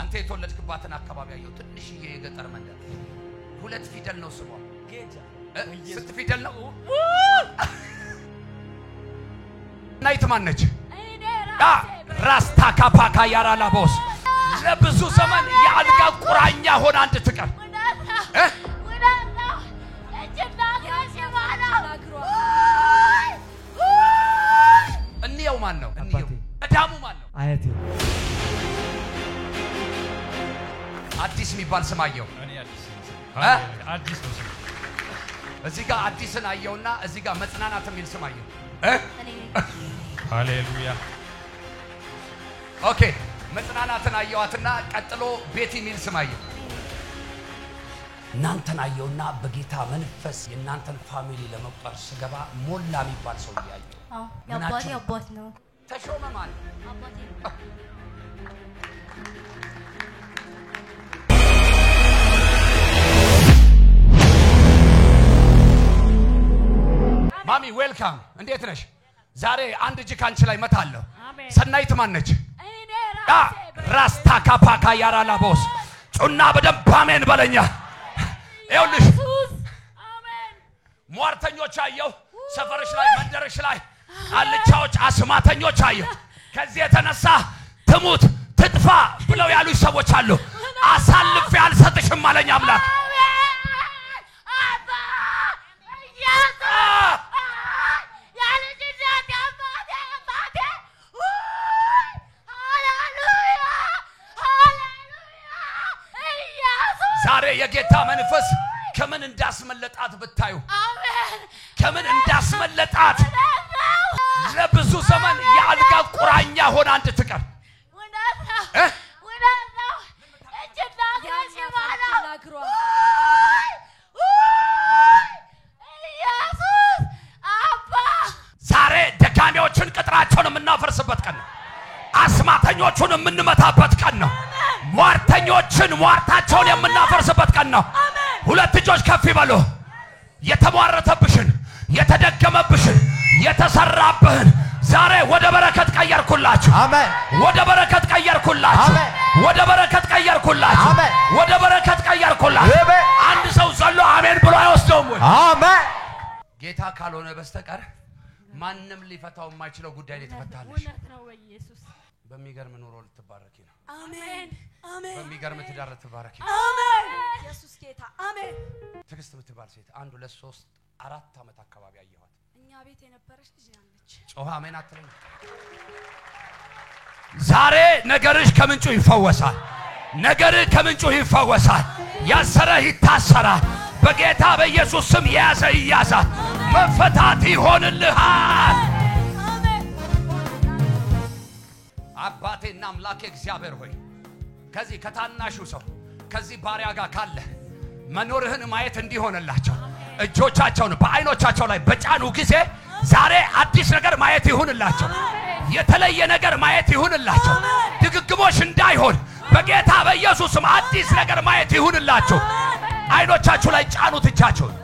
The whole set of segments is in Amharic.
አንተ የተወለድክባትን አካባቢ ያየው ትንሽዬ የገጠር መንደር ሁለት ፊደል ነው ስሟ ጌጃ ስንት ፊደል ነው ናይት ማነች ራስታ ካፓካ ያራላቦስ ለብዙ ዘመን ያልጋ ቁራኛ ሆና እንድትቀር እንየው ማን ነው እንየው አዳሙ ማን ነው አያቴ አዲስ የሚባል ስማየው እኔ አዲስ አዲስ ነው እዚህ ጋር አዲስን አየውና እዚህ ጋር መጽናናት የሚል ስማየው ሃሌሉያ ኦኬ መጽናናትን አየዋትና ቀጥሎ ቤት የሚል ስማየው እናንተን አየውና በጌታ መንፈስ የእናንተን ፋሚሊ ለመቁጠር ስገባ ሞላ የሚባል ሰው ያየው ያባቴ አባት ነው ተሾመ ማን አባቴ ማሚ ዌልካም እንዴት ነሽ ዛሬ አንድ እጅ ካንቺ ላይ መታለሁ ሰናይት ማን ነች ራስታ ካፓካ ያራላቦስ ጩና በደንብ አሜን በለኛ ይኸውልሽ አሜን ሟርተኞች አየው ሰፈርሽ ላይ መንደርሽ ላይ አልቻዎች አስማተኞች አየው ከዚህ የተነሳ ትሙት ትጥፋ ብለው ያሉሽ ሰዎች አሉ አሳልፌ አልሰጥሽም አለኝ አምላክ ዛሬ የጌታ መንፈስ ከምን እንዳስመለጣት ብታዩ አሜን ከምን እንዳስመለጣት ለብዙ ዘመን ያልጋ ቁራኛ ሆና እንድትቀር ወዳታ እጅና ከሲባላ ኢየሱስ አባ ዛሬ ደጋሚዎችን ቅጥራቸውን የምናፈርስበት ቀን ነው አስማተኞቹን የምንመታበት ቀን ነው ሟርተኞችን ሟርታቸውን የምናፈርስበት ቀን ነው ሁለት እጆች ከፍ ይበሉ የተሟረተብሽን የተደገመብሽን የተሰራብህን ዛሬ ወደ በረከት ቀየርኩላችሁ አሜን ወደ በረከት ቀየርኩላችሁ አሜን ወደ በረከት ቀየርኩላችሁ አሜን ወደ በረከት ቀየርኩላችሁ አንድ ሰው ዘሎ አሜን ብሎ አይወስደውም ወይ አሜን ጌታ ካልሆነ በስተቀር ማንንም ሊፈታው የማይችለው ጉዳይ ላይ ተፈታለሽ እውነት ነው ኢየሱስ በሚገርም ኑሮ ልትባረኪ ነው አሜን አሜን በሚገርም ትዳር ልትባረኪ ነው አሜን ኢየሱስ ጌታ አሜን ትግስት የምትባል ሴት 1 2 3 4 አመት አካባቢ አየኋት እኛ ቤት የነበረች ልጅ ናለች ጮሃ አሜን አትለኝ ዛሬ ነገርሽ ከምንጩ ይፈወሳል ነገርህ ከምንጩ ይፈወሳል ያሰረህ ይታሰራል በጌታ በኢየሱስ ስም ያዘ ይያዛል መፈታት ይሆንልሃል አባቴና አምላኬ እግዚአብሔር ሆይ ከዚህ ከታናሹ ሰው ከዚህ ባሪያ ጋር ካለ መኖርህን ማየት እንዲሆንላቸው እጆቻቸውን በአይኖቻቸው ላይ በጫኑ ጊዜ ዛሬ አዲስ ነገር ማየት ይሁንላቸው የተለየ ነገር ማየት ይሁንላቸው ድግግሞሽ እንዳይሆን በጌታ በኢየሱስ ስም አዲስ ነገር ማየት ይሁንላቸው አይኖቻችሁ ላይ ጫኑት እጃቸውን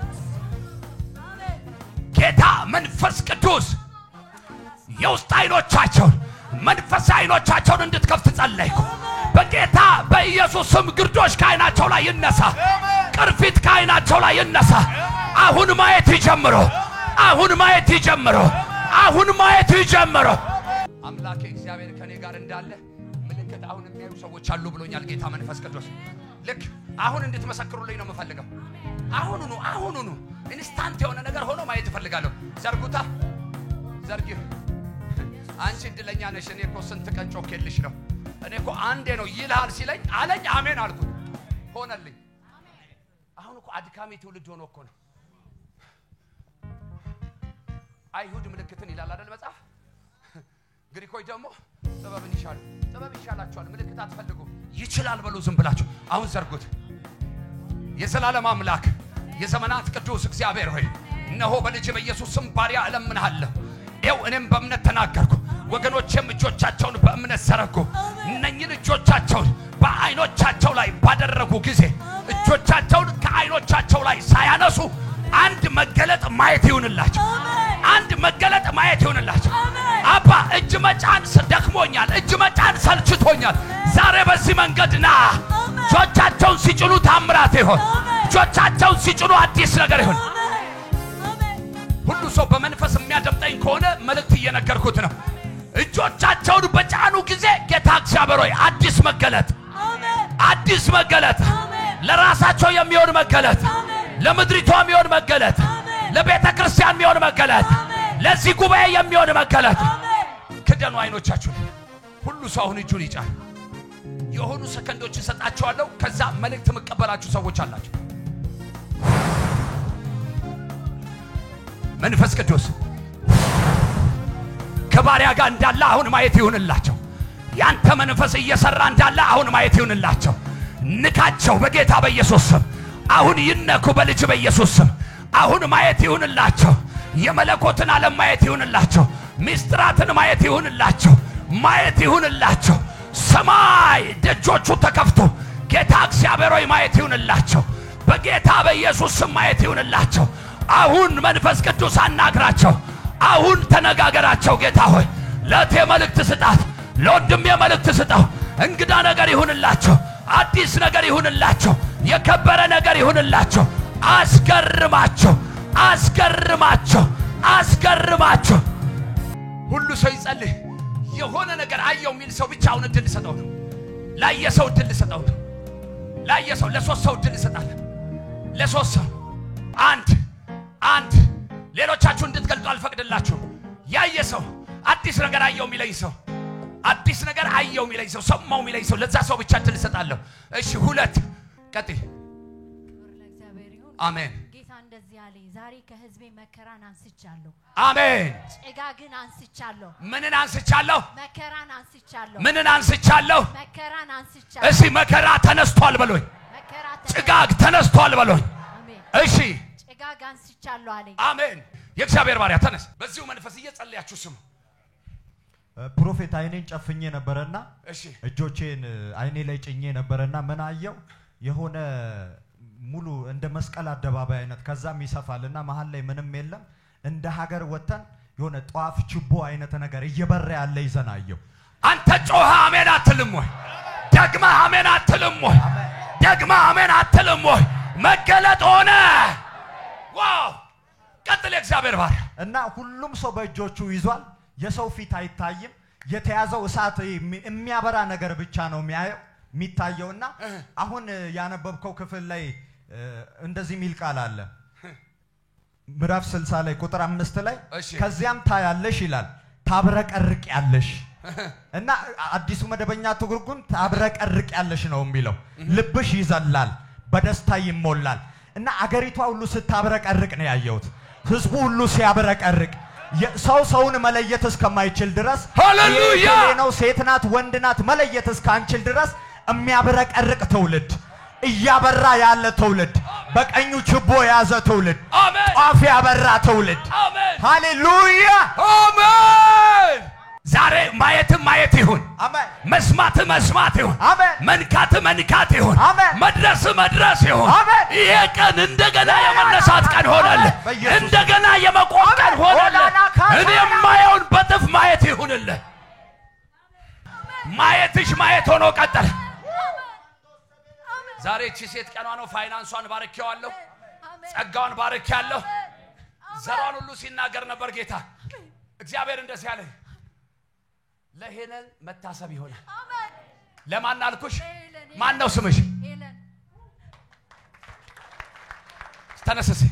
ጌታ መንፈስ ቅዱስ የውስጥ አይኖቻቸውን መንፈስ አይኖቻቸውን እንድትከፍት ጸለይኩ በጌታ በኢየሱስ ስም ግርዶሽ ካይናቸው ላይ ይነሳ ቅርፊት ካይናቸው ላይ ይነሳ አሁን ማየት ይጀምሩ አሁን ማየት ይጀምሩ አሁን ማየት ይጀምሩ አምላኬ እግዚአብሔር ከኔ ጋር እንዳለ ምልክት አሁን የሚያዩ ሰዎች አሉ ብሎኛል ጌታ መንፈስ ቅዱስ ልክ አሁን እንድትመሰክሩልኝ ነው የምፈልገው አሁኑኑ ኢንስታንት የሆነ ነገር ሆኖ ማየት እፈልጋለሁ ዘርጉታ ዘርጊው አንቺ እድለኛ ነሽ እኔ እኮ ስንት ቀን ጮኬልሽ ነው እኔ እኮ አንዴ ነው ይልሃል ሲለኝ አለኝ አሜን አልኩት ሆነልኝ አሁን እኮ አድካሚ ትውልድ ሆኖ እኮ ነው አይሁድ ምልክትን ይላል አይደል መጽሐፍ ግሪኮች ደግሞ ጥበብ ይሻላችኋል ምልክት አትፈልጉ ይችላል በሉ ዝም ብላችሁ አሁን ዘርጉት የዘላለም አምላክ የዘመናት ቅዱስ እግዚአብሔር ሆይ እነሆ በልጅ በኢየሱስ ስም ባሪያ እለምንሃለሁ ይኸው እኔም በእምነት ተናገርኩ ወገኖቼም እጆቻቸውን በእምነት ዘረጉ እነኝን እጆቻቸውን በአይኖቻቸው ላይ ባደረጉ ጊዜ እጆቻቸውን ከአይኖቻቸው ላይ ሳያነሱ አንድ መገለጥ ማየት ይሁንላችሁ አንድ መገለጥ ማየት ይሁንላችሁ አባ እጅ መጫን ደክሞኛል፣ እጅ መጫን ሰልችቶኛል። ዛሬ በዚህ መንገድ ና። እጆቻቸውን ሲጭኑ ታምራት ይሁን። እጆቻቸውን ሲጭኑ አዲስ ነገር ይሁን። ሁሉ ሰው በመንፈስ የሚያደምጠኝ ከሆነ መልእክት እየነገርኩት ነው። እጆቻቸውን በጫኑ ጊዜ ጌታ እግዚአብሔር ሆይ አዲስ መገለጥ፣ አዲስ መገለጥ፣ ለራሳቸው የሚሆን መገለጥ፣ ለምድሪቷ የሚሆን መገለጥ፣ ለቤተ ክርስቲያን የሚሆን መገለጥ፣ ለዚህ ጉባኤ የሚሆን መገለጥ። ክደኑ አይኖቻችሁ። ሁሉ ሰው አሁን እጁን ይጫን። የሆኑ ሰከንዶች እሰጣችኋለሁ። ከዛ መልእክት መቀበላችሁ ሰዎች አላችሁ። መንፈስ ቅዱስ ከባሪያ ጋር እንዳለ አሁን ማየት ይሁንላቸው። ያንተ መንፈስ እየሰራ እንዳለ አሁን ማየት ይሁንላቸው። ንካቸው በጌታ በኢየሱስ ስም። አሁን ይነኩ በልጅ በኢየሱስ ስም። አሁን ማየት ይሁንላቸው። የመለኮትን ዓለም ማየት ይሁንላቸው። ሚስጥራትን ማየት ይሁንላቸው። ማየት ይሁንላቸው። ሰማይ ደጆቹ ተከፍቶ ጌታ እግዚአብሔር ሆይ ማየት ይሁንላቸው። በጌታ በኢየሱስ ስም ማየት ይሁንላቸው። አሁን መንፈስ ቅዱስ አናግራቸው። አሁን ተነጋገራቸው። ጌታ ሆይ ለቴ መልእክት ስጣት፣ ለወንድሜ መልእክት ስጠው። እንግዳ ነገር ይሁንላቸው። አዲስ ነገር ይሁንላቸው። የከበረ ነገር ይሁንላቸው። አስገርማቸው፣ አስገርማቸው፣ አስገርማቸው። ሁሉ ሰው ይጸልይ። የሆነ ነገር አየው የሚል ሰው ብቻውን እድል ሰጠው ነው። ላየ ሰው እድል ሰጠው ነው። ላየ ሰው ለሶስት ሰው እድል ሰጣለ። ለሶስት ሰው አንድ ሌሎቻችሁ እንድትገልጡ አልፈቅድላችሁ። ያየ ሰው አዲስ ነገር አየው የሚለኝ ሰው፣ አዲስ ነገር አየው የሚለኝ ሰው፣ ሰማው የሚለኝ ሰው፣ ለዛ ሰው ብቻ እድል ሰጣለሁ። እሺ ሁለት ቀጥይ። ክብር ለእግዚአብሔር ይሁን። አሜን። ጌታ እንደዚህ አለኝ፣ ዛሬ ከህዝቤ መከራን አንስቻለሁ። አሜን። ጭጋግን አንስቻለሁ። ምንን አንስቻለሁ? መከራን አንስቻለሁ። ምንን አንስቻለሁ? መከራን አንስቻለሁ። እሺ መከራ ተነስቷል በሉኝ። መከራ ጭጋግ ተነስቷል በሉኝ። አሜን። እሺ ጭጋግ አንስቻለሁ አለኝ። አሜን። የእግዚአብሔር ባሪያ ተነስ። በዚሁ መንፈስ እየጸለያችሁ ስሙ። ፕሮፌት አይኔን ጨፍኜ ነበርና እሺ እጆቼን አይኔ ላይ ጭኜ ነበርና ምን አየው? የሆነ ሙሉ እንደ መስቀል አደባባይ አይነት ከዛም ይሰፋልና መሃል ላይ ምንም የለም። እንደ ሀገር ወተን የሆነ ጧፍ ችቦ አይነት ነገር እየበራ ያለ ይዘናየው። አንተ ጮህ አሜን አትልም ወይ? ደግማ አሜን አትልም ወይ? ደግማ አሜን አትልም ወይ? መገለጥ ሆነ። ዋው! ቀጥል የእግዚአብሔር ባሪያ። እና ሁሉም ሰው በእጆቹ ይዟል። የሰው ፊት አይታይም። የተያዘው እሳት የሚያበራ ነገር ብቻ ነው የሚታየውና አሁን ያነበብከው ክፍል ላይ እንደዚህ ሚል ቃል አለ። ምዕራፍ 60 ላይ ቁጥር 5 ላይ ከዚያም ታያለሽ ይላል፣ ታብረቀርቅ ያለሽ እና አዲሱ መደበኛ ትርጉም ታብረቀርቅ ያለሽ ነው የሚለው። ልብሽ ይዘላል፣ በደስታ ይሞላል። እና አገሪቷ ሁሉ ስታብረቀርቅ ነው ያየሁት። ህዝቡ ሁሉ ሲያብረቀርቅ ሰውን መለየት እስከማይችል ድረስ ሃሌሉያ ነው። ሴት ናት ወንድ ናት መለየት እስካንችል ድረስ የሚያብረቀርቅ ትውልድ፣ እያበራ ያለ ትውልድ፣ በቀኙ ችቦ የያዘ ትውልድ፣ ጧፍ ያበራ ትውልድ። ሃሌሉያ አሜን። ዛሬ ማየት ይሁን፣ መስማት መስማት ይሁን፣ መንካት መንካት ይሁን፣ መድረስ ይሁን። ይሄ ቀን እንደገና የመነሳት ቀን ሆነልህ። እንደገና የመቆም ቀን ሆነልህ። እኔ ማየውን በጥፍ ማየት ይሁንልህ። ማየትሽ ማየት ሆኖ ቀጠለ። ዛሬ እቺ ሴት ቀኗ ነው። ፋይናንሷን ባርኬዋለሁ፣ ጸጋዋን ባርኬያለሁ። ዘሯን ሁሉ ሲናገር ነበር ጌታ እግዚአብሔር እንደዚህ ያለኝ ለሄለን መታሰብ ይሆናል። አሜን። ለማን አልኩሽ? ማን ነው ስምሽ? ሄለን። ተነስ እስቲ።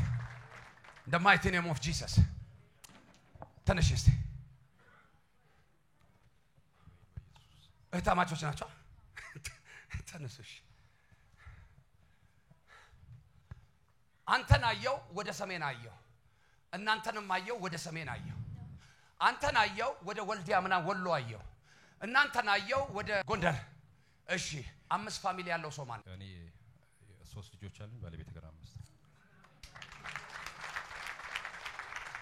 the mighty name of Jesus ተነሽ እስቲ። እህታማቾች ናቸው። ተነስሽ። አንተን አየው ወደ ሰሜን አየው፣ እናንተንም አየው ወደ ሰሜን አየው። አንተን አየው ወደ ወልዲያ ምናምን ወሎ አየው፣ እናንተን አየው ወደ ጎንደር። እሺ 5 ፋሚሊ ያለው ሰው ማለት እኔ 3 ልጆች አሉኝ፣ ባለቤቴ ጋር 5።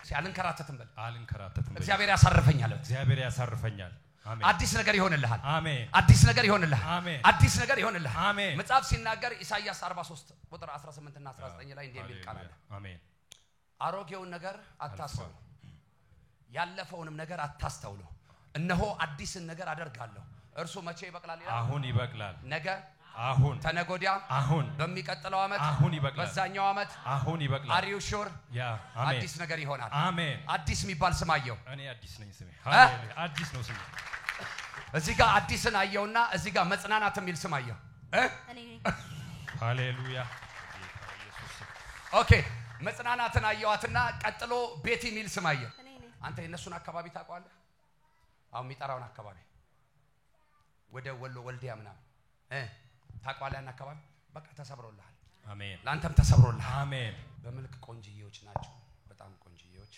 ሲያልንከራተትም በል አልንከራተትም። እግዚአብሔር ያሳርፈኛል። እግዚአብሔር ያሳርፈኛል። አሜን። አዲስ ነገር ይሆንልሃል። አሜን። አዲስ ነገር ይሆንልሃል። አሜን። አዲስ ነገር ይሆንልሃል። አሜን። መጽሐፍ ሲናገር ኢሳይያስ 43 ቁጥር 18 እና 19 ላይ እንዲህ የሚል ቃል አለ። አሜን። አሮጌውን ነገር አታስቡ፣ ያለፈውንም ነገር አታስተውሉ፣ እነሆ አዲስን ነገር አደርጋለሁ እርሱ መቼ ይበቅላል ይላል አሁን ይበቅላል ነገ አሁን ተነጎዲያ አሁን በሚቀጥለው አመት አሁን ይበቅላል በዛኛው አመት አሁን ይበቅላል Are you sure ያ አሜን አዲስ ነገር ይሆናል አሜን አዲስ የሚባል ስም አየሁ እኔ አዲስ ነኝ ስሜ ሃሌሉያ አዲስ ነው ስሜ እዚህ ጋር አዲስን አየውና እዚህ ጋር መጽናናት የሚል ስም አየሁ እኔ ሃሌሉያ ኦኬ መጽናናትን አየዋትና ቀጥሎ ቤት የሚል ስም አየሁ አንተ የነሱን አካባቢ ታውቀዋለህ አሁን የሚጠራውን አካባቢ ወደ ወሎ ወልዲያ ምናምን ታውቀዋለህ ያን አካባቢ በቃ ተሰብሮልሃል አሜን ላንተም ተሰብሮልሃል አሜን በመልክ ቆንጂዎች ናቸው በጣም ቆንጂዎች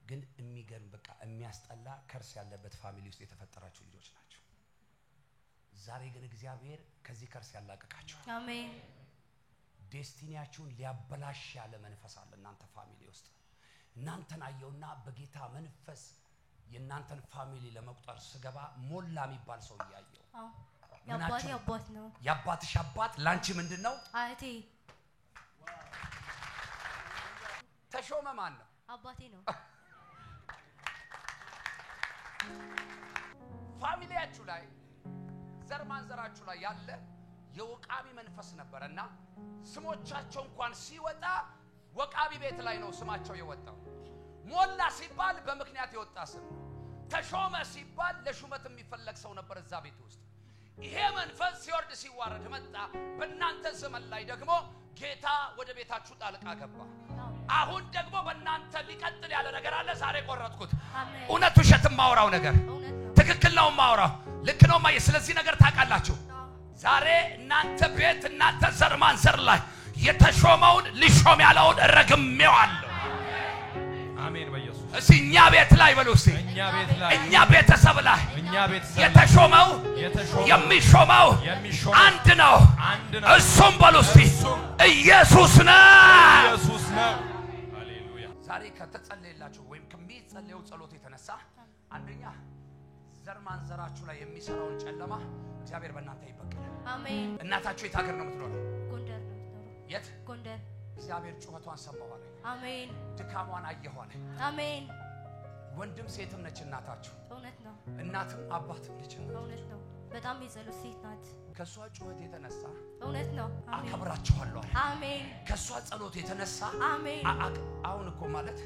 ግን የሚገርም በቃ የሚያስጠላ ከርስ ያለበት ፋሚሊ ውስጥ የተፈጠራችሁ ልጆች ናቸው ዛሬ ግን እግዚአብሔር ከዚህ ከርስ ያላቀቃችሁ አሜን ዴስቲኒያችሁን ሊያበላሽ ያለ መንፈስ አለ እናንተ ፋሚሊ ውስጥ እናንተን አየውና በጌታ መንፈስ የእናንተን ፋሚሊ ለመቁጠር ስገባ ሞላ የሚባል ሰው ያየው ያባቴ አባት ነው ያባትሽ አባት ላንቺ ምንድነው አያቴ ተሾመ ማን ነው አባቴ ነው ፋሚሊያችሁ ላይ ዘር ማንዘራችሁ ላይ ያለ የወቃቢ መንፈስ ነበርና ስሞቻቸው እንኳን ሲወጣ ወቃቢ ቤት ላይ ነው ስማቸው የወጣው ሞላ ሲባል በመክንያት የወጣ ስም ተሾመ ሲባል ለሹመት የሚፈለግ ሰው ነበር እዛ ቤት ውስጥ ይሄ መንፈስ ሲወርድ ሲዋረድ መጣ በእናንተ ዘመን ላይ ደግሞ ጌታ ወደ ቤታችሁ ጣልቃ ገባ አሁን ደግሞ በእናንተ ሊቀጥል ያለ ነገር አለ ዛሬ ቆረጥኩት እውነት ውሸት ማውራው ነገር ትክክል ነው ማውራው ልክ ነው ማየ ስለዚህ ነገር ታውቃላችሁ ዛሬ እናንተ ቤት እናንተ ዘር ማንዘር ላይ የተሾመውን ሊሾም ያለውን ረግሜዋለሁ አሜን በኢየሱስ እኛ ቤት ላይ በሉስ እኛ ቤተሰብ ላይ የተሾመው የሚሾመው አንድ ነው እሱም በሉስ ኢየሱስ ነው ሃሌሉያ ዛሬ ከተጸለየላችሁ ወይም ከሚጸለየው ጸሎት የተነሳ አንደኛ ዘር ማንዘራችሁ ላይ የሚሰራውን ጨለማ እግዚአብሔር በእናንተ ይበቀል አሜን እናታችሁ የት ሀገር ነው የምትኖረው ጎንደር ነው የምትኖረው የት ጎንደር እግዚአብሔር ጩኸቷን ሰማው አለ አሜን ድካሟን አየሁ አለ አሜን ወንድም ሴትም ነች እናታችሁ እውነት ነው እናትም አባትም ነች እውነት ነው በጣም የጸሎት ሴት ናት ከሷ ጩኸት የተነሳ እውነት ነው አከብራችኋለሁ አሜን ከሷ ጸሎት የተነሳ አሜን አሁን እኮ ማለት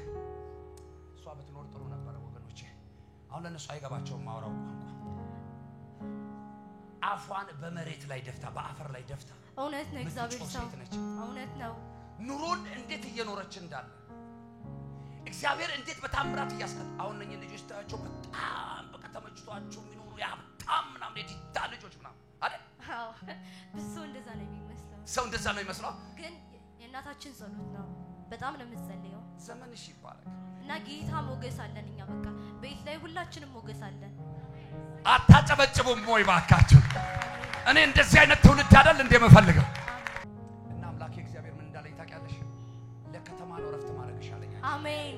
እሷ ብትኖር ጥሩ ነበር ወገኖቼ አሁን ለነሱ አይገባቸውም ማውራው ቋንቋ አፏን በመሬት ላይ ደፍታ በአፈር ላይ ደፍታ እውነት ነው እግዚአብሔር ሰው እውነት ነው ኑሮን እንዴት እየኖረች እንዳለ እግዚአብሔር እንዴት በታምራት እያስቀጥ አሁን እነኚህ ልጆች ታያቸው በጣም በቃ ተመችቷቸው የሚኖሩ ያብጣም ምናምን የዲታ ልጆች ምናምን አይደል አዎ ብዙ እንደዛ ነው የሚመስለው ሰው እንደዛ ነው የሚመስለው ግን የእናታችን ጸሎት ነው በጣም ነው የምትጸልየው ዘመንሽ ይባረክ እና ጌታ ሞገስ አለን እኛ በቃ ቤት ላይ ሁላችንም ሞገስ አለን አታጨበጭቡም ወይ ባካችሁ እኔ እንደዚህ አይነት ትውልድ አይደል እንደምፈልገው እና አምላኬ እግዚአብሔር ምን እንዳለኝ ታውቂያለሽ ለከተማ ነው ረፍት ማድረግሽ አለኝ አሜን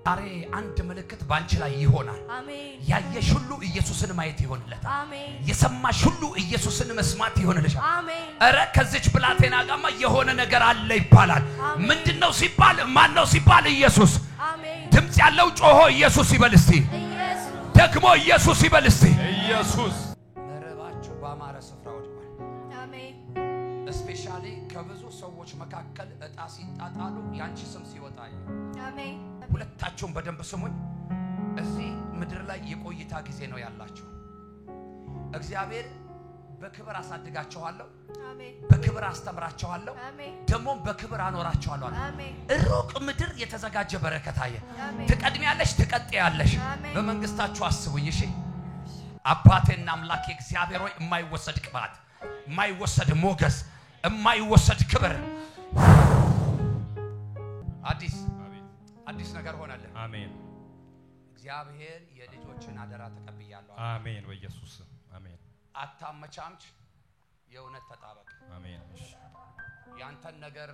ዛሬ አንድ ምልክት ባንቺ ላይ ይሆናል አሜን ያየሽ ሁሉ ኢየሱስን ማየት ይሆንለታል አሜን የሰማሽ ሁሉ ኢየሱስን መስማት ይሆንልሻል አሜን አረ ከዚች ብላቴና ጋማ የሆነ ነገር አለ ይባላል ምንድነው ሲባል ማን ነው ሲባል ኢየሱስ አሜን ድምጽ ያለው ጮሆ ኢየሱስ ይበል እስቲ ኢየሱስ ደግሞ ኢየሱስ ይበል እስቲ ኢየሱስ መረባችሁ ባማረ ስፍራ ወድቋል አሜን ስፔሻሊ ከብዙ ሰዎች መካከል እጣ ሲጣጣሉ ያንቺ ስም ሲወጣ አሜን ሁለታችሁም በደንብ ስሙኝ እዚህ ምድር ላይ የቆይታ ጊዜ ነው ያላችሁ እግዚአብሔር በክብር አሳድጋቸዋለሁ አሜን በክብር አስተምራቸዋለሁ አሜን ደግሞ በክብር አኖራቸዋለሁ አሜን ሩቅ ምድር የተዘጋጀ በረከት አየ አሜን ትቀድሚያለሽ ትቀጥያለሽ አሜን በመንግስታችሁ አስቡኝ እሺ አባቴና አምላኬ እግዚአብሔር ሆይ የማይወሰድ ቅባት የማይወሰድ ሞገስ የማይወሰድ ክብር አዲስ ነገር ሆነልህ አሜን እግዚአብሔር የልጆችን አደራ ተቀብያለሁ አሜን በኢየሱስ አሜን አታመቻምች የእውነት ተጣበቅ አሜን እሺ ያንተን ነገር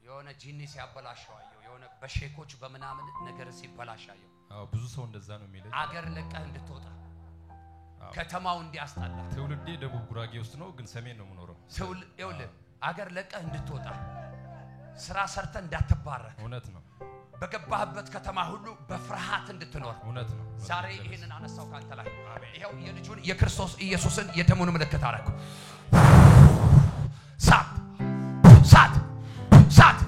የሆነ ጂኒ ሲያበላሽዋየው የሆነ በሼኮች በመናምን ነገር ሲበላሽዋየው አዎ ብዙ ሰው እንደዛ ነው የሚለኝ አገር ለቀህ እንድትወጣ ከተማው እንዲያስጣላ ትውልዴ ደቡብ ጉራጌ ውስጥ ነው ግን ሰሜን ነው የምኖረው ይኸውልህ አገር ለቀህ እንድትወጣ ስራ ሰርተ እንዳትባረክ እውነት ነው በገባህበት ከተማ ሁሉ በፍርሃት እንድትኖር እውነት ነው ዛሬ ይሄንን አነሳው ካንተ ላይ ይሄው የልጁን የክርስቶስ ኢየሱስን የደሙን ምልክት አረኩ ሳት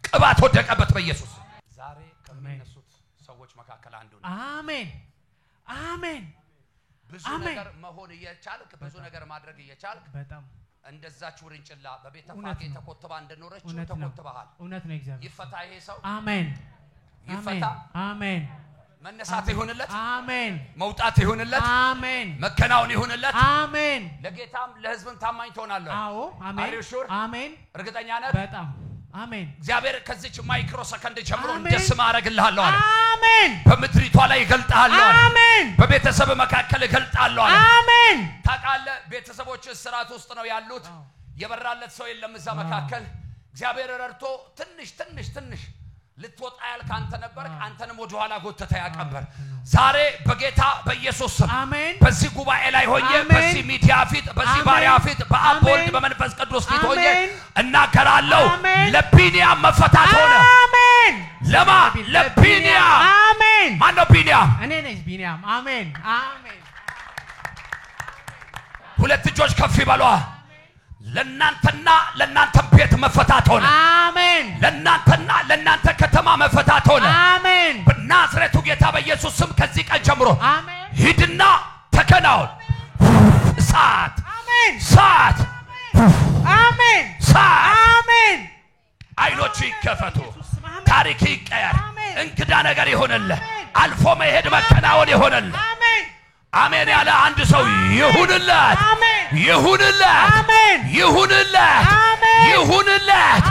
ቅባት ወደቀበት በኢየሱስ ዛሬ ከሚነሱት ሰዎች መካከል አንዱ ነው አሜን አሜን ብዙ ነገር መሆን እየቻልክ ብዙ ነገር ማድረግ እየቻልክ በጣም እንደዛች ውርንጭላ በቤተ ፋጌ ተቆጥባ እንደኖረች ተቆጥባሃል እውነት ነው እግዚአብሔር ይፈታ ይሄ ሰው አሜን ይፈታ አሜን መነሳት ይሁንለት አሜን መውጣት ይሁንለት አሜን መከናወን ይሁንለት አሜን ለጌታም ለሕዝብም ታማኝ ትሆናለህ አዎ አሜን አሜን እርግጠኛ ነህ በጣም አሜን እግዚአብሔር ከዚች ማይክሮ ሰከንድ ጀምሮ እንደስም አረግልሃለሁ አለ አሜን በመድሪቷ ላይ ይገልጣለሁ አሜን በቤተሰብ መካከል ይገልጣለሁ አለ አሜን ታቃለ ቤተሰቦች ስራት ውስጥ ነው ያሉት የበራለት ሰው የለም እዛ መካከል እግዚአብሔር ረርቶ ትንሽ ልትወጣ ያልክ አንተ ነበር አንተንም ወደ ኋላ ጎተተ ያቀበር ዛሬ በጌታ በኢየሱስ ስም በዚህ ጉባኤ ላይ ሆኜ በዚህ ሚዲያ ፊት በዚህ ባሪያ ፊት በአብ ወልድ በመንፈስ ቅዱስ ፊት ሆኜ እናገራለሁ ለቢንያም መፈታት ሆነ አሜን ለማ ለቢንያም አሜን ማን ነው ቢንያም እኔ ነኝ ቢንያም አሜን አሜን ሁለት እጆች ከፍ ይበሉ ለናንተና ለናንተ ቤት መፈታት ሆነ አሜን ለናንተና ለናንተ ከተማ መፈታት ሆነ አሜን በናዝሬቱ ጌታ በኢየሱስ ስም ከዚህ ቀን ጀምሮ አሜን ሂድና ተከናወን ሳት አሜን ሳት አሜን ሳት አሜን አይኖች ይከፈቱ ታሪክ ይቀየር እንግዳ ነገር ይሆንልህ አልፎ መሄድ መከናወን ይሆንልህ አሜን አሜን ያለ አንድ ሰው ይሁንለት ይሁንለት አሜን ይሁንለት ይሁንለት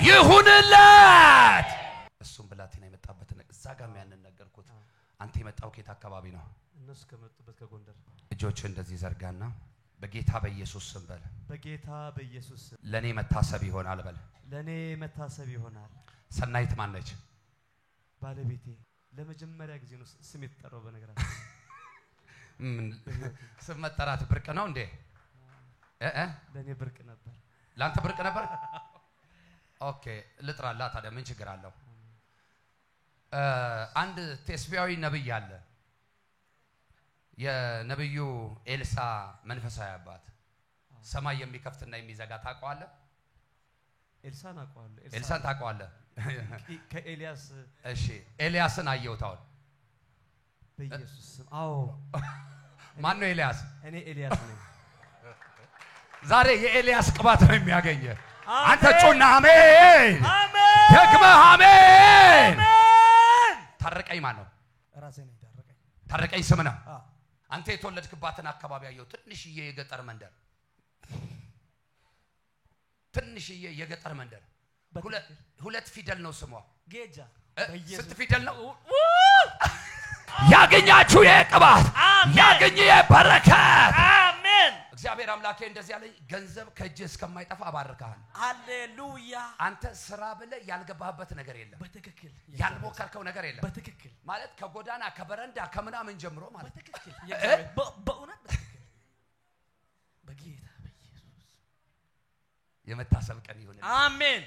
ይሁንለት እሱም ብላቴና የመጣበትን እዛ ጋር ያንን ነገርኩት አንተ የመጣው ከየት አካባቢ ነው እነሱ ከመጡበት ከጎንደር እጆች እንደዚህ ዘርጋና በጌታ በኢየሱስ ስም በል በጌታ በኢየሱስ ስም ለኔ መታሰብ ይሆናል በል ለኔ መታሰብ ይሆናል ሰናይት ማን ነች ባለቤቴ ለመጀመሪያ ጊዜ ነው ስም የተጠራው በነገራችን ስም መጠራት ብርቅ ነው እንዴ ለኔ ብርቅ ነበር ላንተ ብርቅ ነበር ኦኬ ልጥራላ ታዲያ ምን ችግር አለው አንድ ቴስቢያዊ ነብይ አለ የነብዩ ኤልሳ መንፈሳዊ አባት ሰማይ የሚከፍትና የሚዘጋ ታውቀዋለህ ኤልሳን አውቀዋለሁ ኤልሳን ታውቀዋለህ ከኤልያስ እሺ ኤልያስን አየውታው በኢየሱስ ስም አዎ ማን ነው ኤልያስ እኔ ኤልያስ ነኝ ዛሬ የኤልያስ ቅባት ነው የሚያገኘ አንተ ጩና አሜን አሜን ደግመህ አሜን ታረቀኝ ማን ነው ራሴ ነኝ ታረቀኝ ስም ነው አንተ የተወለድክባትን አካባቢ ያየው ትንሽዬ የገጠር መንደር ትንሽዬ የገጠር መንደር ሁለት ፊደል ነው ስሟ ጌጃ ስንት ፊደል ነው ያገኛችሁ የቅባት ያገኘ የበረከት አሜን እግዚአብሔር አምላኬ እንደዚህ ያለ ገንዘብ ከእጅ እስከማይጠፋ አባርካል ሃሌሉያ አንተ ስራ ብለ ያልገባህበት ነገር የለም በትክክል ያልሞከርከው ነገር የለም በትክክል ማለት ከጎዳና ከበረንዳ ከምናምን ጀምሮ ማለት በትክክል በእውነት በትክክል በጌታ በኢየሱስ የመታሰብ ቀን ይሁን አሜን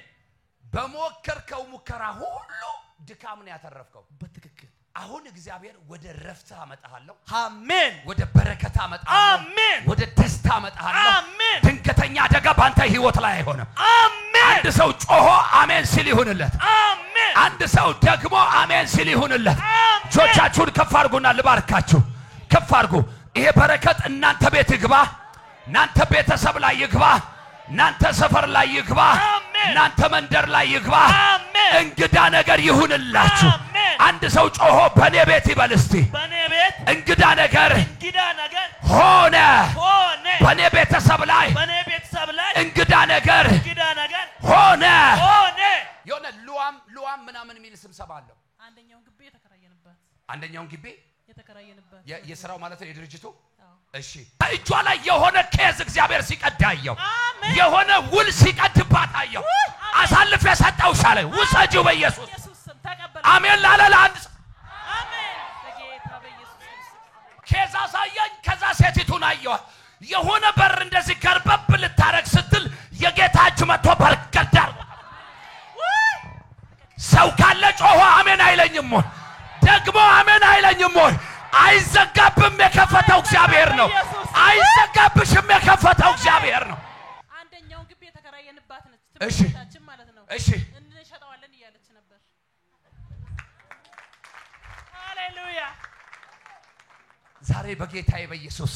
በሞከርከው ሙከራ ሁሉ ድካም ነው ያተረፍከው በትክክል አሁን እግዚአብሔር ወደ ረፍት አመጣሃለሁ አሜን ወደ በረከት አመጣሃለሁ አሜን ወደ ደስታ አመጣሃለሁ አሜን ድንገተኛ አደጋ ባንተ ህይወት ላይ አይሆንም አሜን አንድ ሰው ጮሆ አሜን ሲል ይሁንለት አሜን አንድ ሰው ደግሞ አሜን ሲል ይሁንለት ጆቻችሁን ከፍ አድርጉና ልባርካችሁ ከፍ አድርጉ ይሄ በረከት እናንተ ቤት ይግባ እናንተ ቤተሰብ ላይ ይግባ እናንተ ሰፈር ላይ ይግባ እናንተ መንደር ላይ ይግባ እንግዳ ነገር ይሁንላችሁ አንድ ሰው ጮሆ በኔ ቤት ይበል እስቲ በኔ ቤት እንግዳ ነገር ሆነ በኔ ቤተሰብ ላይ እንግዳ ነገር ሆነ የሆነ ሉዋም ምናምን የሚል ስም ሰባለው አንደኛውን ግቢ የተከራየንበት የሥራው ማለት ነው የድርጅቱ እሺ እጇ ላይ የሆነ ኬዝ እግዚአብሔር ሲቀዳየው የሆነ ውል ሲቀድባታየው አሳልፈ የሰጠው ሻለ ውሰጂው በኢየሱስ አሜን ላለ አንድ አሜን በጌታ በኢየሱስ ኬዝ አሳየኝ ከዛ ሴቲቱን አየዋ የሆነ በር እንደዚህ ገርበብ ልታረግ ስትል የጌታ እጅ መጥቶ በርገዳር ሰው ካለ ጮሆ አሜን አይለኝም ወይ? ደግሞ አሜን አይለኝም ወይ? አይዘጋብም የከፈተው እግዚአብሔር ነው። አይዘጋብሽም የከፈተው እግዚአብሔር ነው። አንደኛው ግቢ የተከራየንባት ነች እሺ ትምህርታችን ማለት ነው። እሺ እንሸጠዋለን እያለች ነበር። ሃሌሉያ። ዛሬ በጌታዬ በኢየሱስ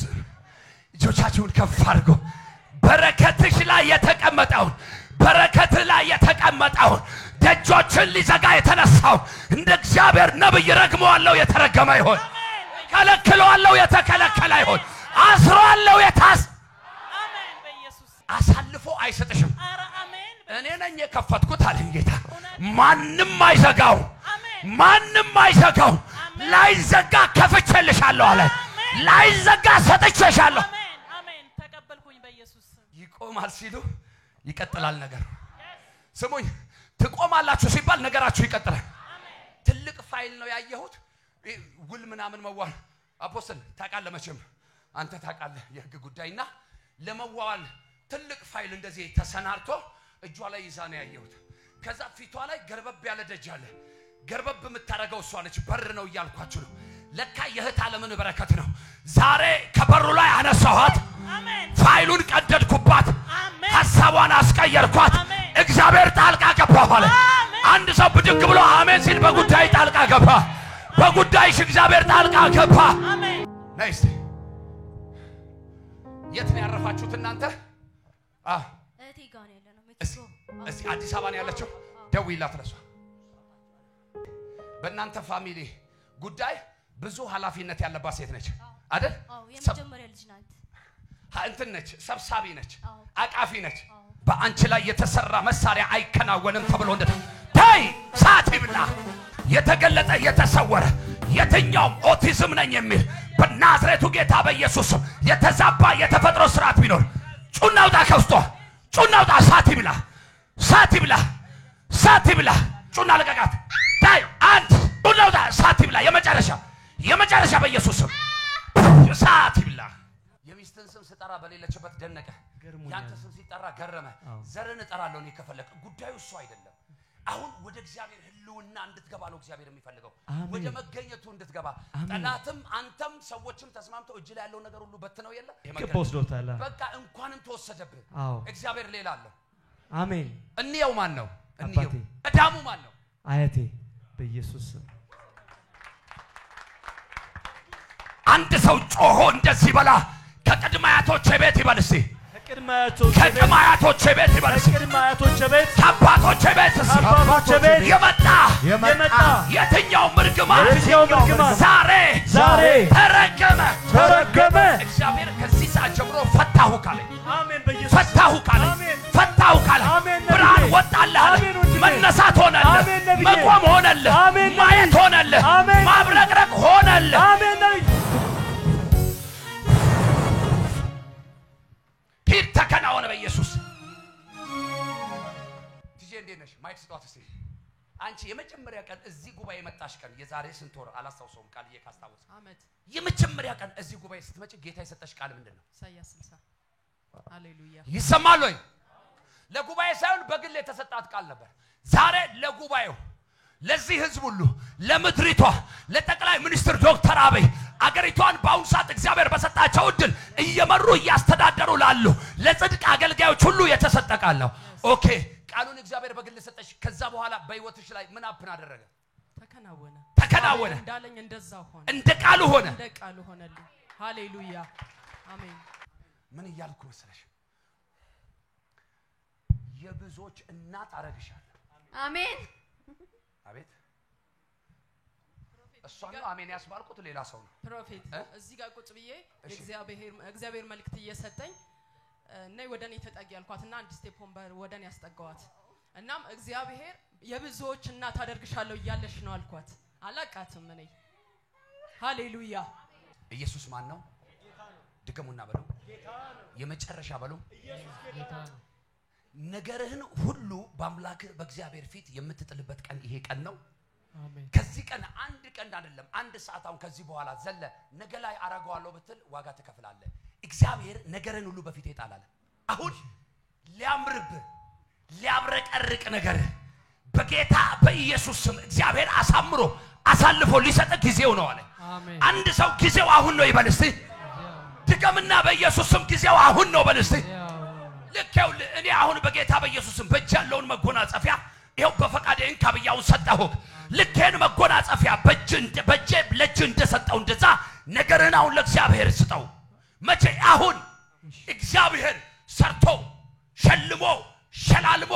እጆቻችሁን ከፍ አድርጉ። በረከትሽ ላይ የተቀመጠውን በረከት ላይ የተቀመጠውን ደጆችን ሊዘጋ የተነሳው እንደ እግዚአብሔር ነብይ ረግመዋለሁ የተረገመ ይሁን። ከለክለዋለሁ የተከለከለ ይሁን። አስሯለሁ የታስ አሜን በኢየሱስ አሳልፎ አይሰጥሽም። ኧረ አሜን እኔ ነኝ የከፈትኩት አለኝ ጌታ። ማንም አይዘጋው ማንም አይዘጋው። ላይዘጋ ከፍቼልሻለሁ አለ። ላይዘጋ ሰጥቼሻለሁ። አሜን አሜን ተቀበልኩኝ በኢየሱስ ስም። ይቆማል ሲሉ ይቀጥላል ነገር። ስሙኝ ትቆማላችሁ ሲባል ነገራችሁ ይቀጥላል። ትልቅ ፋይል ነው ያየሁት። ውል ምናምን መዋል አፖስትል ታውቃለህ መቼም አንተ ታውቃለህ የህግ ጉዳይና ለመዋል ትልቅ ፋይል እንደዚህ ተሰናርቶ እጇ ላይ ይዛ ነው ያየሁት። ከዛ ፊቷ ላይ ገርበብ ያለ ደጅ አለ። ገርበብ የምታረገው እሷ ነች። በር ነው እያልኳችሁ ነው። ለካ የእህት ዓለምን በረከት ነው። ዛሬ ከበሩ ላይ አነሳኋት። ፋይሉን ቀደድኩባት። ሐሳቧን አስቀየርኳት። እግዚአብሔር ጣልቃ ገባ አለ። አንድ ሰው ብድግ ብሎ አሜን ሲል በጉዳይ ጣልቃ ገባ። በጉዳይሽ እግዚአብሔር ጣልቃ ገባ። አሜን። ነይስ የት ነው ያረፋችሁት እናንተ? እህቴ ጋር ነው ያለነው ሜክሲኮ። እዚህ አዲስ አበባ ነው ያለችው። ደውይላት ለሷ። በእናንተ ፋሚሊ ጉዳይ ብዙ ኃላፊነት ያለባት ሴት ነች አይደል? አዎ የመጀመሪያ ልጅ ናት። እንትን ነች፣ ሰብሳቢ ነች፣ አቃፊ ነች። በአንቺ ላይ የተሰራ መሳሪያ አይከናወንም ተብሎ እንደ ታይ ሳት ይብላ የተገለጠ የተሰወረ የትኛውም ኦቲዝም ነኝ የሚል በናዝሬቱ ጌታ በኢየሱስ የተዛባ የተፈጥሮ ስርዓት ቢኖር ጩና ውጣ ከውስጧ ጩና ውጣ። ሳት ይብላ ሳት ይብላ ሳት ይብላ። ጩና ለቀቃት። ታይ አንድ ጩና ውጣ። ሳት ይብላ። የመጨረሻ በኢየሱስ ሳት ይብላ። የሚስትን ስም ስጠራ በሌለችበት ደነቀ። ያንተ ስም ሲጠራ ገረመ። ዘርን እጠራለሁ እኔ ከፈለክ። ጉዳዩ እሱ አይደለም። አሁን ወደ እግዚአብሔር ህልውና እንድትገባ ነው እግዚአብሔር የሚፈልገው። ወደ መገኘቱ እንድትገባ። ጠላትም አንተም ሰዎችም ተስማምተው እጅ ላይ ያለው ነገር ሁሉ በትነው የለ ከቦስዶታል። በቃ እንኳንም ተወሰደብህ። እግዚአብሔር ሌላ አለው። አሜን። እንየው ማን ነው? እንየው ቀዳሙ ማን ነው? አያቴ በኢየሱስ ስም አንድ ሰው ጮሆ እንደዚህ በላ ከቅድመ አያቶቼ ቤት ይበል እስቲ። ከቅድመ አያቶቼ ቤት ይበል እስቲ። ከአባቶቼ ቤት የመጣ የትኛውም እርግማን ዛሬ ተረገመ። እግዚአብሔር ከዚህ ሰዓት ጀምሮ ፈታሁ ካለኝ ፈታሁ ካለኝ ብርሃን ወጣልህ አለ። መነሳት ሆነልህ፣ መቆም ሆነልህ፣ ማየት ሆነልህ፣ ማብረቅረቅ ሆነልህ። ሂድ ተከናወነ በኢየሱስ። ቲጄ እንዴት ነሽ? ማይክ ስጧት እስቲ። አንቺ የመጀመሪያ ቀን እዚህ ጉባኤ መጣሽ ቀን የዛሬ ስንት ወር አላስታውሰውም። ቃልዬ ካስታወሰ አመት የመጀመሪያ ቀን እዚህ ጉባኤ ስትመጪ ጌታ የሰጠሽ ቃል ምንድን ነው? ኢሳይያስ 60 ሃሌሉያ። ይሰማል ወይ? ለጉባኤ ሳይሆን በግል የተሰጣት ቃል ነበር። ዛሬ ለጉባኤው ለዚህ ህዝብ ሁሉ ለምድሪቷ ለጠቅላይ ሚኒስትር ዶክተር አብይ አገሪቷን በአሁኑ ሰዓት እግዚአብሔር በሰጣቸው እድል እየመሩ እያስተዳደሩ ላሉ ለጽድቅ አገልጋዮች ሁሉ የተሰጠ ቃል ነው። ኦኬ ቃሉን እግዚአብሔር በግል ሰጠሽ። ከዛ በኋላ በህይወትሽ ላይ ምን አፕን አደረገ? ተከናወነ። እንዳለኝ እንደዛው ሆነ። እንደ ቃሉ ሆነ። እንደ ቃሉ ሆነልኝ። ሃሌሉያ አሜን። ምን እያልኩ መሰለሽ? የብዙዎች እናት አረግሻለሁ። አሜን። አቤት እሷን ነው አሜን ያስባልኩት። ሌላ ሰው ነው ፕሮፌት እዚህ ጋር ቁጭ ብዬ እግዚአብሔር መልእክት እየሰጠኝ ነይ ወደኔ ተጠጊ ያልኳትና አንድ ስቴፕ ወንበር ወደኔ ያስጠጋዋት። እናም እግዚአብሔር የብዙዎች እናት አደርግሻለሁ እያለሽ ነው አልኳት። አላቃትም እኔ። ሃሌሉያ። ኢየሱስ ማን ነው? ድገሙና በለው። የመጨረሻ በለው። ነገርህን ሁሉ በአምላክህ በእግዚአብሔር ፊት የምትጥልበት ቀን ይሄ ቀን ነው። ከዚህ ቀን አንድ ቀን አይደለም አንድ ሰዓት አሁን ከዚህ በኋላ ዘለ ነገ ላይ አረጋዋለሁ ብትል ዋጋ ትከፍላለህ። እግዚአብሔር ነገርን ሁሉ በፊት ይጣላል። አሁን ሊያምርብህ ሊያብረቀርቅ ነገር በጌታ በኢየሱስ ስም እግዚአብሔር አሳምሮ አሳልፎ ሊሰጥ ጊዜው ነው አለ። አሜን። አንድ ሰው ጊዜው አሁን ነው ይበል እስቲ። ድገምና በኢየሱስ ስም ጊዜው አሁን ነው በል እስቲ። ልኬው እኔ አሁን በጌታ በኢየሱስ ስም በእጅ ያለውን መጎናጸፊያ ይኸው በፈቃዴ እንካብያውን ሰጠሁህ። ልኬን መጎናጸፊያ በእጄ ለእጅ እንደሰጠው እንደዛ ነገርን አሁን ለእግዚአብሔር ስጠው። መቼ? አሁን እግዚአብሔር ሰርቶ ሸልሞ ሸላልሞ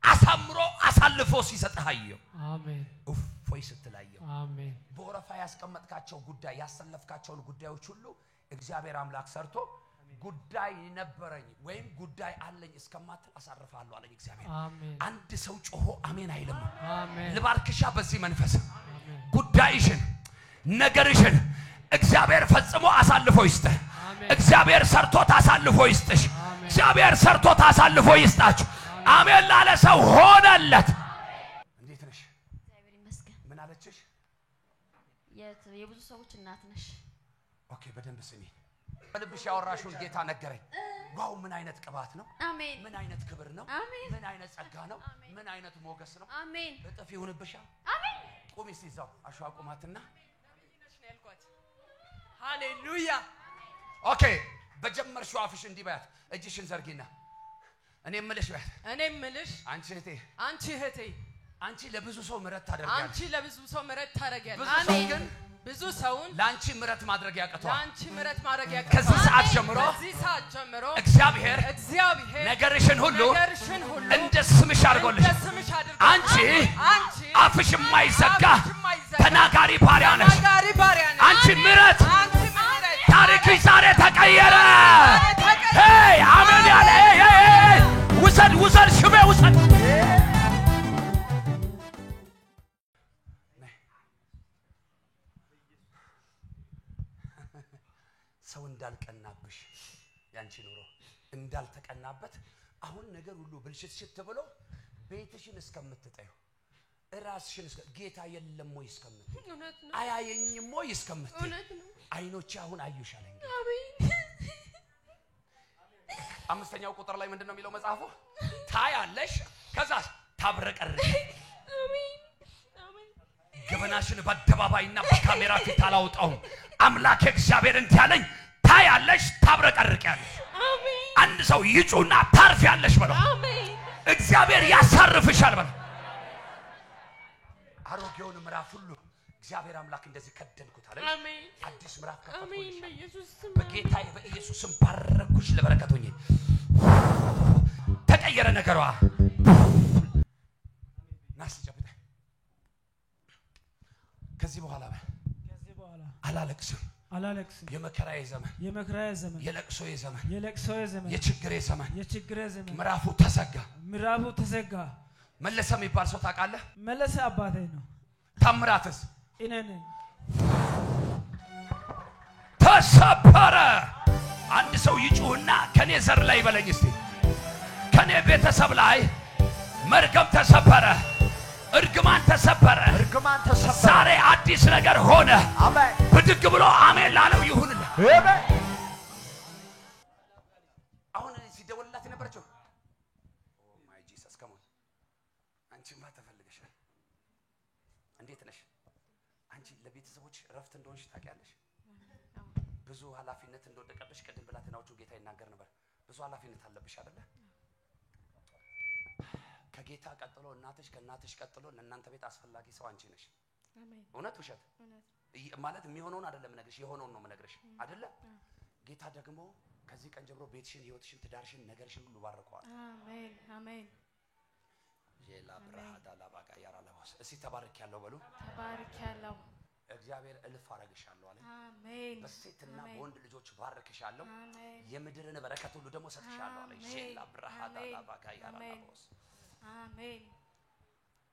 አሳምሮ አሳልፎ ሲሰጥህ አየሁ። አሜን። እፎይ ስትላየው አሜን። በወረፋ ያስቀመጥካቸው ጉዳይ ያሰለፍካቸውን ጉዳዮች ሁሉ እግዚአብሔር አምላክ ሰርቶ ጉዳይ ነበረኝ ወይም ጉዳይ አለኝ እስከማትል አሳርፋለሁ አለኝ እግዚአብሔር። አሜን። አንድ ሰው ጮሆ አሜን አይልም? አሜን። ልባርክሻ በዚህ መንፈስ ጉዳይሽን ነገርሽን እግዚአብሔር ፈጽሞ አሳልፎ ይስጥህ። እግዚአብሔር ሰርቶት አሳልፎ ይስጥሽ። እግዚአብሔር ሰርቶት አሳልፎ ይስጣችሁ። አሜን ላለ ሰው ሆነለት። እንዴት ነሽ? እግዚአብሔር ይመስገን። ምን አለችሽ? የብዙ ሰዎች እናት ነሽ። ኦኬ በደንብ ስሚ። በልብሽ ያወራሽውን ጌታ ነገረኝ። ዋው ምን አይነት ቅባት ነው! አሜን። ምን አይነት ክብር ነው! አሜን። ምን አይነት ጸጋ ነው! ምን አይነት ሞገስ ነው! አሜን። እጥፍ ይሁንብሻል። አሜን። ቁሚ እስቲ እዛው አሸዋ ቁማትና ሃሌሉያ። ኦኬ በጀመርሽው አፍሽ እንዲህ በያት። እጅሽን ዘርጊና እኔ እምልሽ በያት። እኔ እምልሽ አንቺ እህቴ አንቺ እህቴ አንቺ ለብዙ ሰው ምሕረት ታደርጊያለሽ። አንቺ ለብዙ ሰው ምሕረት ታደርጊያለሽ። ብዙ ሰው ግን ብዙ ሰውን ላንቺ ምሕረት ማድረግ ያቀቷል። ላንቺ ምሕረት ማድረግ ያቀቷል። ከዚህ ሰዓት ጀምሮ እግዚአብሔር ነገርሽን ሁሉ እንደ ስምሽ አድርጎልሽ አንቺ አፍሽ የማይዘጋ ተናጋሪ ባሪያ ነሽ። አንቺ ምሕረት ታሪክሽ ዛሬ ተቀየረ። ሄይ አሜን ያለ ውሰድ ውሰድ ሽቤ ውሰድ። ሰው እንዳልቀናብሽ ያንቺ ኑሮ እንዳልተቀናበት አሁን ነገር ሁሉ ብልሽት ብሎ ቤትሽን እስከምትጠዩ ራስሽን ጌታ የለም ወይ እስከምትይ አያየኝም ወይ እስከምትይ አይኖች አሁን አዩሻል። አሜን። አምስተኛው ቁጥር ላይ ምንድነው የሚለው መጽሐፉ? ታያለሽ ከዛ ታብረቀርሽ። አሜን አሜን። ገበናሽን በአደባባይና በካሜራ ፊት አላውጣውም። አምላክ እግዚአብሔር እንት ያለኝ ታያለሽ ታብረቀርቂያለሽ። አሜን። አንድ ሰው ይጩና ታርፊያለሽ በለው። አሜን። እግዚአብሔር ያሳርፍሻል በለው። አሮጌውን ምዕራፍ ሁሉ እግዚአብሔር አምላክ እንደዚህ ከደንኩት አለ። አሜን። አዲስ ምዕራፍ ከፈትኩልሽ። አሜን። በኢየሱስ ስም በጌታ በኢየሱስ ስም ባረኩሽ። ለበረከቶኝ ተቀየረ ነገሯ። ናስ ጨብጠ ከዚህ በኋላ አላለቅስም። የመከራዬ ዘመን የለቅሶዬ ዘመን የችግሬ ዘመን ምዕራፉ ተዘጋ። መለሰ የሚባል ሰው ታውቃለህ? መለሰ አባቴ ነው። ታምራትስ እኔ ነኝ። ተሰበረ። አንድ ሰው ይጩህና ከኔ ዘር ላይ ይበለኝ እስቲ። ከኔ ቤተሰብ ላይ መርገም ተሰበረ፣ እርግማን ተሰበረ። ዛሬ አዲስ ነገር ሆነ። አሜን። ብድግ ብሎ አሜን ላለው ይሁንልህ። አሜን። አሁን ሲደወልላት የነበረችው ኦ ማይ ጂሰስ ከሞን አንቺማ ተፈልገሻል። እንዴት ነሽ? አንቺ ለቤተሰቦች ረፍት እንደሆንሽ ታውቂያለሽ። ብዙ ኃላፊነት እንደወደቀብሽ ቅድም ብላቴናዎቹ ጌታ ይናገር ነበር። ብዙ ኃላፊነት አለብሽ አይደለ? ከጌታ ቀጥሎ እናትሽ፣ ከእናትሽ ቀጥሎ ለእናንተ ቤት አስፈላጊ ሰው አንቺ ነሽ። አሜን። እውነት ውሸት ማለት የሚሆነውን አይደለም ነግርሽ፣ የሆነውን ነው መነግርሽ አይደለ? ጌታ ደግሞ ከዚህ ቀን ጀምሮ ቤትሽን፣ ህይወትሽን፣ ትዳርሽን፣ ነገርሽን ሁሉ ባርከዋል። አሜን አሜን። ጄላ ብራሃዳ ላባጋ ያራላውስ እስቲ ተባርኪያለሁ በሉ። ተባርኪያለሁ። እግዚአብሔር እልፍ አረግሻለሁ አለ። አሜን። በሴትና በወንድ ልጆች ባርክሻለሁ። የምድርን በረከት ሁሉ ደግሞ ሰጥሻለሁ አለ። ጄላ ብራሃዳ ላባጋ ያራላውስ አሜን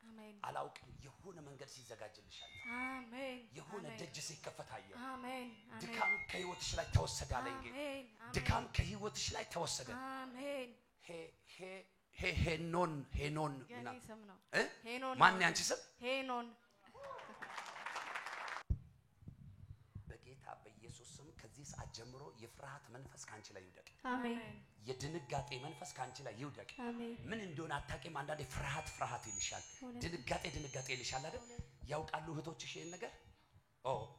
አሜን። አላውቅም የሆነ መንገድ ሲዘጋጅልሻል። አሜን። የሆነ ደጅ ሲከፈታየው። አሜን። ድካም ከህይወትሽ ላይ ተወሰደ አለኝ ጌታ። ድካም ከህይወትሽ ላይ ተወሰደ። አሜን። ሄኖን የኔ ስም ነው። ሄኖን ማን ያንቺ ስም? ሄኖን። በጌታ በኢየሱስ ስም ከዚህ ከዚህ ሰዓት ጀምሮ የፍርሃት መንፈስ ካንቺ ላይ ይውደቅ። አሜን። የድንጋጤ መንፈስ ካንቺ ላይ ይውደቅ። አሜን። ምን እንደሆነ አታውቂም። አንዳንዴ ፍርሃት ይልሻል፣ ድንጋጤ ይልሻል አይደል? ያውቃሉ እህቶችሽ ይሄን ነገር?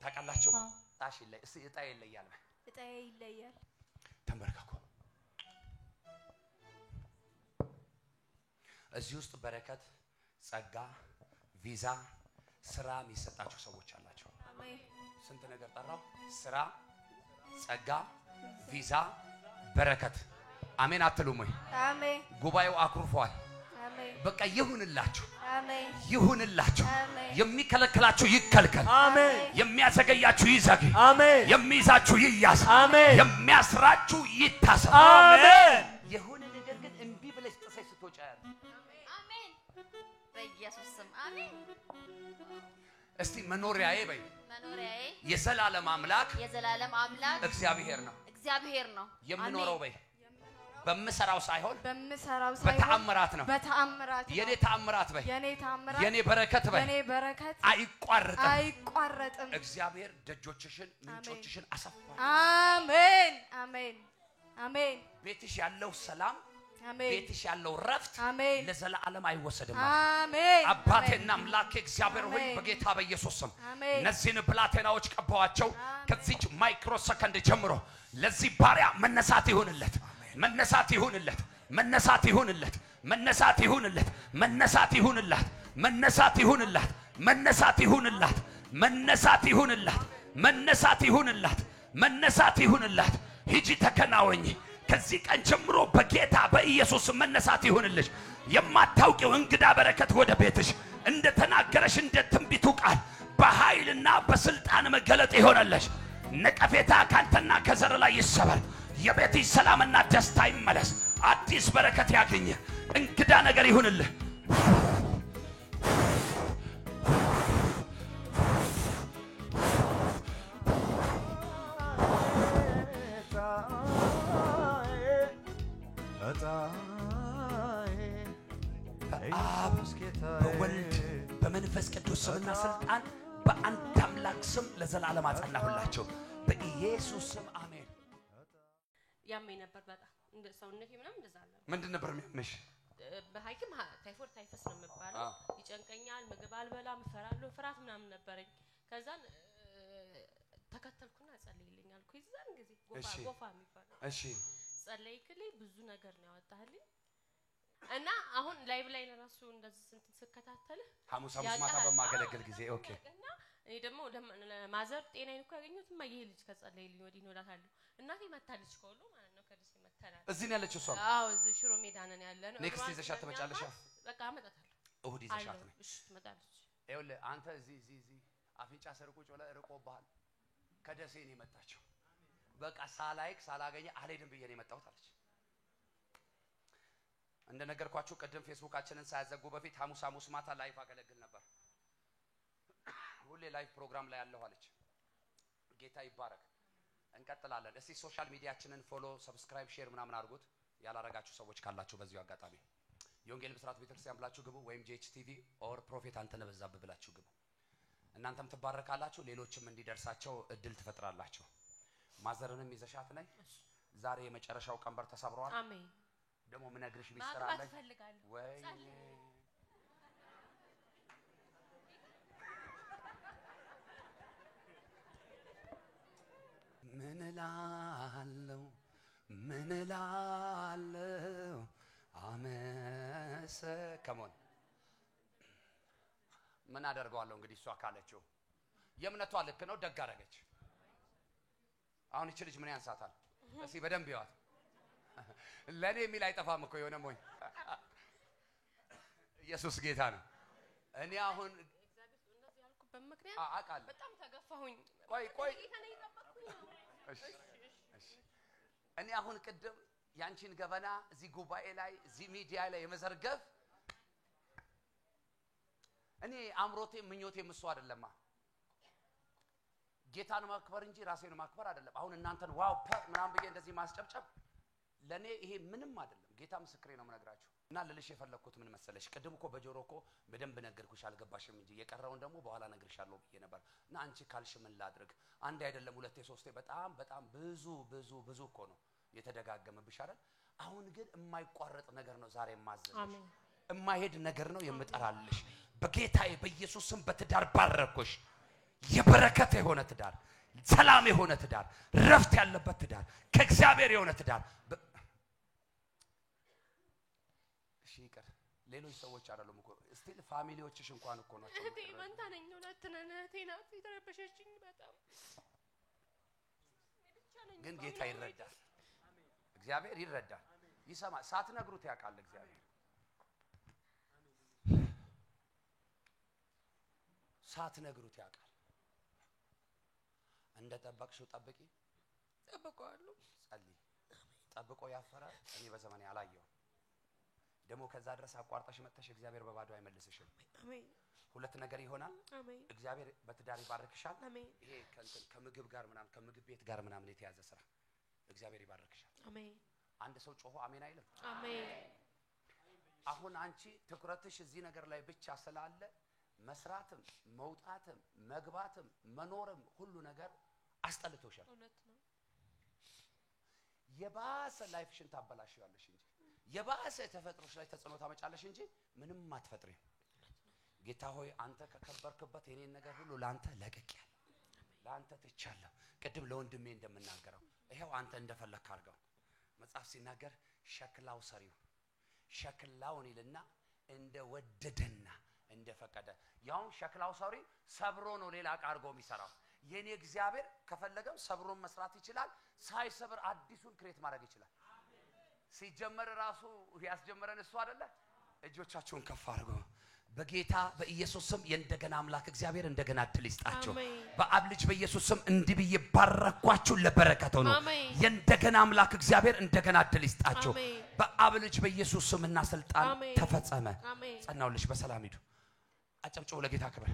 ታውቃላችሁ? ታሽ ላይ እስቲ እጣ ይለያል። እጣዬ ይለያል። ተንበርከኩ። እዚህ ውስጥ በረከት፣ ጸጋ፣ ቪዛ፣ ስራ የሚሰጣችሁ ሰዎች አላችሁ። አሜን። ስንት ነገር ጠራው? ስራ፣ ጸጋ፣ ቪዛ፣ በረከት። አሜን አትሉም ወይ? አሜን። ጉባኤው አኩርፏል። አሜን። በቃ ይሁንላችሁ፣ አሜን። ይሁንላችሁ። አሜን። የሚከለክላችሁ ይከልከል። አሜን። የሚያዘገያችሁ ይዘግይ። አሜን። የሚይዛችሁ ይያዝ። አሜን። የሚያስራችሁ ይታሰር። አሜን። የሆነ ነገር ግን እምቢ ብለሽ ጥሰሽ ስትወጪ ያለ አሜን። በኢየሱስ ስም አሜን። እስቲ መኖሪያዬ በይ። መኖሪያዬ የዘላለም አምላክ እግዚአብሔር ነው። እግዚአብሔር ነው። የምኖረው በይ በመሰራው ሳይሆን በተአምራት ነው። በተአምራት የኔ ተአምራት በይ። የኔ በረከት በይ። የኔ በረከት አይቋረጥም። እግዚአብሔር ደጆችሽን ምንጮችሽን አሰፋ። አሜን። አሜን። አሜን። ቤትሽ ያለው ሰላም፣ አሜን። ቤትሽ ያለው ረፍት አሜን። ለዘላለም አይወሰድም። አሜን። አባቴና አምላኬ እግዚአብሔር ሆይ በጌታ በኢየሱስ ስም እነዚህን ብላቴናዎች ቀባዋቸው። ከዚች ማይክሮ ሰከንድ ጀምሮ ለዚህ ባሪያ መነሳት ይሁንለት፣ መነሳት ይሁንለት፣ መነሳት ይሁንለት፣ መነሳት ይሁንለት፣ መነሳት ይሁንላት፣ መነሳት ይሁንላት፣ መነሳት ይሁንላት፣ መነሳት ይሁንላት፣ መነሳት ይሁንላት፣ መነሳት ይሁንላት። ሂጂ ተከናወኝ። ከዚህ ቀን ጀምሮ በጌታ በኢየሱስ መነሳት ይሁንልሽ። የማታውቂው እንግዳ በረከት ወደ ቤትሽ እንደተናገረሽ እንደ ትንቢቱ ቃል በኃይልና በስልጣን መገለጥ ይሆነልሽ። ነቀፌታ ካንተና ከዘር ላይ ይሰበር። የቤትሽ ሰላምና ደስታ ይመለስ። አዲስ በረከት ያገኘ እንግዳ ነገር ይሁንልህ። በአብ በወልድ በመንፈስ ቅዱስ ስምና ስልጣን በአንድ አምላክ ስም ለዘላለም አጸናሁላቸው በኢየሱስ ስም አሜን። ያመኝ ነበር በጣም እንደ ሰውነቴ ምናምን እንደዛ አለ። ምንድን ነበር የሚያምሽ? በሐኪም ታይፎይድ ታይፈስ ነው የሚባለው። ይጨንቀኛል፣ ምግብ አልበላም፣ እፈራለሁ፣ ፍርሃት ምናምን ነበረኝ። ከዛን ተከተልኩና ጸልይልኝ አልኩ። ይዛን ጊዜ ጎፋ የሚባለው እሺ ጸለይክልኝ፣ ብዙ ነገር ነው ያወጣህልኝ። እና አሁን ላይቭ ላይ ለራሱ እንደዚህ ስንት ስከታተል ሐሙስ ማታ በማገለግል ጊዜ ኦኬ። እና እኔ ደግሞ ማዘር ጤናዬን እኮ ያገኘሁት ማየ ልጅ ከጸለይልኝ ወዲህ ነው እላታለሁ። እናቴ መታለች ከሁሉ ማለት ነው ከደሴ መተናል። እዚህ ነው ያለችው እሷ? አዎ እዚህ ሽሮ ሜዳ ነን ያለነው። ኔክስት ይዘሻት ትመጫለሽ? በቃ አመጣታለሁ። እሁድ ይዘሻት ነው? እሺ ትመጣለች። ይኸውልህ አንተ እዚህ አፍንጫ ስር ቁጭ ብለህ ርቆብሃል። ከደሴ ነው የመጣችው። በቃ ሳላገኘ አልሄድም ብዬ ነው የመጣሁት አለች። እንደነገርኳችሁ ቅድም ፌስቡካችንን ሳያዘጉ በፊት ሐሙስ ማታ ላይቭ አገለግል ነበር። ሁሌ ላይቭ ፕሮግራም ላይ ያለው አለች። ጌታ ይባረክ። እንቀጥላለን። እስቲ ሶሻል ሚዲያችንን ፎሎ፣ ሰብስክራይብ፣ ሼር ምናምን አድርጉት ያላረጋችሁ ሰዎች ካላችሁ በዚሁ አጋጣሚ የወንጌል ብስራት ቤተክርስቲያን ብላችሁ ግቡ፣ ወይም ጂኤችቲቪ ኦር ፕሮፌት አንተነህ በዛብህ ብላችሁ ግቡ። እናንተም ትባረካላችሁ፣ ሌሎችም እንዲደርሳቸው እድል ትፈጥራላችሁ። ማዘርንም ይዘሻት ነይ። ዛሬ የመጨረሻው ቀንበር ተሰብሯል። አሜን። ደግሞ ምን ነግርሽ ሚስጥር አለ ወይ? ምን እላለሁ ከሞን ምን አደርገዋለሁ እንግዲህ እሷ ካለችው የእምነቷ ልክ ነው። ደግ አደረገች። አሁን እቺ ልጅ ምን ያንሳታል? እስኪ በደንብ ይዋት። ለኔ የሚል አይጠፋም እኮ የሆነ ሞኝ። ኢየሱስ ጌታ ነው። እኔ አሁን እግዚአብሔር እንደዚህ ያልኩበት ምክንያት አቃለ በጣም ተገፋሁኝ። ቆይ እኔ አሁን ቅድም ያንቺን ገበና እዚህ ጉባኤ ላይ እዚህ ሚዲያ ላይ የመዘርገፍ እኔ አምሮቴ ምኞቴ ምሱ አይደለማ። ጌታን ማክበር እንጂ ራሴን ማክበር አይደለም። አሁን እናንተን ዋው ምናምን ብዬ እንደዚህ ማስጨብጨብ ለኔ ይሄ ምንም አይደለም ጌታ ምስክሬ ነው የምነግራችሁ እና ለልሽ የፈለኩት ምን መሰለሽ ቅድም እኮ በጆሮ እኮ በደንብ ነገርኩሽ አልገባሽም እንጂ የቀረውን ደግሞ በኋላ ነግርሻለሁ ብዬ ነበር እና አንቺ ካልሽ ምን ላድርግ አንድ አይደለም ሁለቴ ሶስቴ በጣም ብዙ እኮ ነው የተደጋገመብሽ አይደል አሁን ግን የማይቋረጥ ነገር ነው ዛሬ ማዘዝሽ አሜን የማይሄድ ነገር ነው የምጠራልሽ በጌታዬ በኢየሱስ ስም በትዳር ባረኩሽ የበረከት የሆነ ትዳር ሰላም የሆነ ትዳር ረፍት ያለበት ትዳር ከእግዚአብሔር የሆነ ትዳር እሺ ይቀር ሌሎች ሰዎች አይደሉም እኮ ስቲል ፋሚሊዎችሽ እንኳን እኮ ናቸው እህቴ መንታ ነኝ እውነት ነን እህቴ ናት የተረበሸችኝ በጣም ግን ጌታ ይረዳል እግዚአብሔር ይረዳል ይሰማል ሳትነግሩት ያውቃል እግዚአብሔር ሳትነግሩት ያውቃል እንደ ጠበቅሽው ጠብቂ ጠብቀዋለሁ ጸልይ ጠብቆ ያፈራል እኔ በዘመኔ አላየው ደሞ ከዛ ድረስ አቋርጠሽ መጥተሽ እግዚአብሔር በባዶ አይመልስሽም አሜን ሁለት ነገር ይሆናል አሜን እግዚአብሔር በትዳር ይባርክሻል አሜን ይሄ ከምግብ ጋር ምናምን ከምግብ ቤት ጋር ምናምን የተያዘ ስራ እግዚአብሔር ይባርክሻል አሜን አንድ ሰው ጮሆ አሜን አይልም አሜን አሁን አንቺ ትኩረትሽ እዚህ ነገር ላይ ብቻ ስላለ መስራትም መውጣትም መግባትም መኖርም ሁሉ ነገር አስጠልቶሻል እውነት ነው የባሰ ላይፍሽን ታበላሽያለሽ እንጂ የባሰ ተፈጥሮሽ ላይ ተጽዕኖ ታመጫለሽ እንጂ ምንም አትፈጥሪም ጌታ ሆይ አንተ ከከበርክበት የኔን ነገር ሁሉ ላንተ ለቅቄያለሁ ላንተ ትቻለሁ ቅድም ለወንድሜ እንደምናገረው ይሄው አንተ እንደፈለክ አድርገው መጽሐፍ ሲናገር ሸክላው ሰሪው ሸክላውን ይልና እንደወደደና እንደፈቀደ ያው ሸክላው ሰሪ ሰብሮ ነው ሌላ አቃ አድርጎ የሚሰራው የኔ እግዚአብሔር ከፈለገም ሰብሮን መስራት ይችላል ሳይሰብር አዲሱን ክሬት ማድረግ ይችላል ሲጀመር ራሱ ያስጀመረን እሱ አይደለ እጆቻችሁን ከፍ አድርጉ በጌታ በኢየሱስ ስም የእንደገና አምላክ እግዚአብሔር እንደገና እድል ይስጣችሁ በአብ ልጅ በኢየሱስ ስም እንዲህ ብዬ ባረኳችሁ ለበረከት ነው የእንደገና አምላክ እግዚአብሔር እንደገና እድል ይስጣችሁ በአብ ልጅ በኢየሱስ ስምና ስልጣን ተፈጸመ ጸናውልሽ በሰላም ሂዱ አጨብጭቡ ለጌታ ክብር